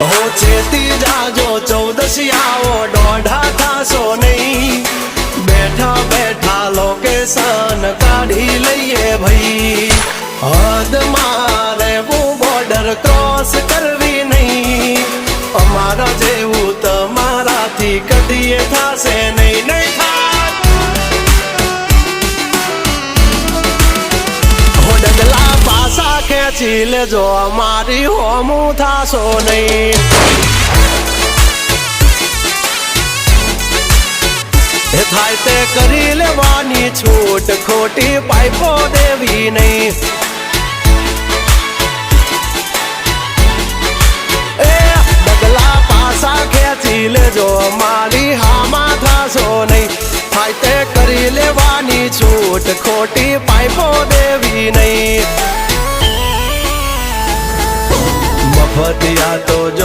हो चेती जाजो 14 आओ डोढ़ा थासो नहीं बैठा बैठा लोकेशन काढ़ी लईए भाई हद मारे वो बॉर्डर क्रॉस करवी नहीं अमारा जेवू तमारा थी कदीए थासे नहीं नहीं था हो डगला पासा खेची लेजो अमारी होमू थासो नहीं थाय ते करी लेवानी छूट खोटी पाइपो देवी नहीं ए डगला पासा खेची लेजो मारी हामा थासो नहीं थाय ते करी लेवानी छूट खोटी पाइपो देवी नहीं मफतिया तो जो